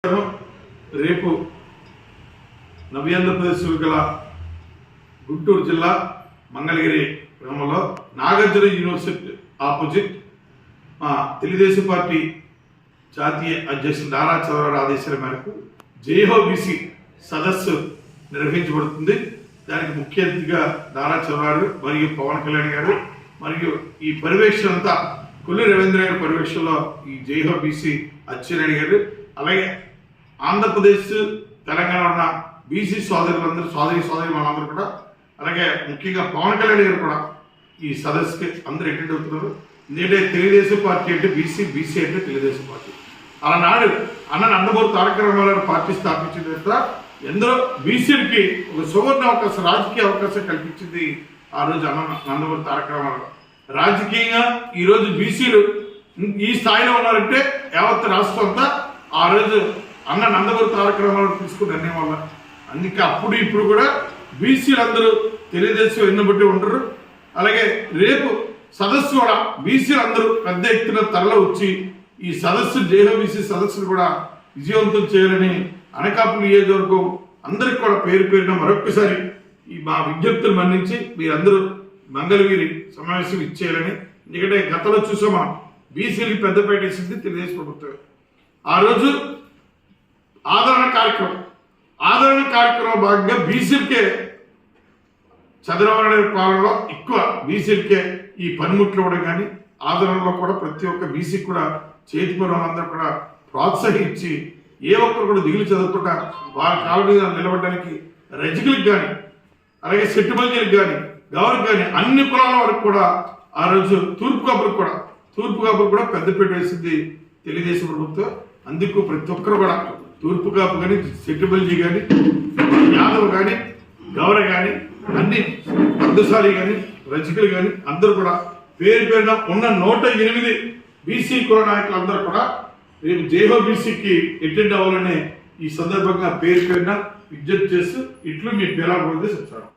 రేపు నవ్యాంధ్రప్రదేశ్ గల గుంటూరు జిల్లా మంగళగిరి గ్రామంలో Nagarjuna university opposite Telugu Desam party జాతీయ అధ్యక్షుడు నారా చంద్రబాబు ఆదేశాల మేరకు జేహోబీసీ సదస్సు నిర్వహించబడుతుంది. దానికి ముఖ్య అతిథిగా నారా చంద్రబాబు మరియు పవన్ కళ్యాణ్ గారు మరియు ఈ పర్యవేక్షణ అంతా కొల్లి రవీంద్ర గారి పర్యవేక్షణలో ఈ జేహోబీసీ అచ్చెన్నాయుడు గారు, అలాగే ఆంధ్రప్రదేశ్ తెలంగాణ ఉన్న బీసీ సోదరులందరూ సోదరి వాళ్ళందరూ కూడా, అలాగే ముఖ్యంగా పవన్ కళ్యాణ్ గారు కూడా ఈ సదస్సుకి అందరూ అటెండ్ అవుతున్నారు. ఎందుకంటే తెలుగుదేశం పార్టీ అంటే బీసీ, బీసీ అంటే తెలుగుదేశం పార్టీ. అలనాడు అన్న నందమూరి తారక రామారావు పార్టీ స్థాపించిన తర్వాత ఎందరో బీసీలకి ఒక సువర్ణ అవకాశం, రాజకీయ అవకాశం కల్పించింది ఆ రోజు అన్న నందమూరి తారక రామారావు. రాజకీయంగా ఈరోజు బీసీలు ఈ స్థాయిలో ఉన్నారంటే యావత్ రాష్ట్రం అంతా ఆ రోజు అన్న నందమూరి తారక రామారావు తీసుకుని నిర్ణయం వల్ల. అందుకే అప్పుడు ఇప్పుడు కూడా బీసీలు అందరూ తెలుగుదేశం ఎన్నుబట్టి ఉండరు. అలాగే రేపు సదస్సు కూడా బీసీలు అందరూ పెద్ద ఎత్తున తరలి వచ్చి ఈ సదస్సు జేహోబీసీ సదస్సును కూడా విజయవంతం చేయాలని అనకాపల్లి నియోజకవర్గం అందరికి కూడా పేరు పేరున మరొకసారి ఈ మా విజ్ఞప్తులు మన్నించి మీరందరూ మంగళగిరి సమావేశం ఇచ్చేయాలని. ఎందుకంటే గతంలో చూసామా బీసీలకి పెద్దపేట వేసింది తెలుగుదేశం ప్రభుత్వం. ఆ రోజు ఆదరణ కార్యక్రమం భాగంగా బీసీలకే చంద్రబాబు నాయుడు పాలనలో ఎక్కువ బీసీలకే ఈ పనిముట్లు ఇవ్వడం కానీ ఆదరణలో కూడా ప్రతి ఒక్క బీసీ కూడా చేతి పనులందరూ కూడా ప్రోత్సహించి ఏ ఒక్కరు కూడా దిగులు చదువుకుంటా వారి కాళ్ళ మీద నిలబడడానికి రజకులకు కానీ, అలాగే సెట్టుబల్జీలకు కానీ, గౌరికి కానీ అన్ని కులాల వరకు కూడా ఆ రోజు తూర్పు కాపులకు కూడా పెద్దపీట వేసింది తెలుగుదేశం ప్రభుత్వం. అందుకు ప్రతి ఒక్కరు కూడా తూర్పు కాపు కానీ, సెట్టుబల్జీ కానీ, యాదవ్ కానీ, గౌర కానీ, అన్ని పద్మశాలి కానీ, రజకులు కానీ అందరూ కూడా పేరు పేరున ఉన్న 108 బీసీ కుల నాయకులు అందరూ కూడా రేపు జేహోబీసీకి అటెండ్ అవ్వాలనే ఈ సందర్భంగా పేరు పేరున విజ్ఞప్తి చేస్తూ ఇట్లు మీ పేరాబోదే చెప్తారు.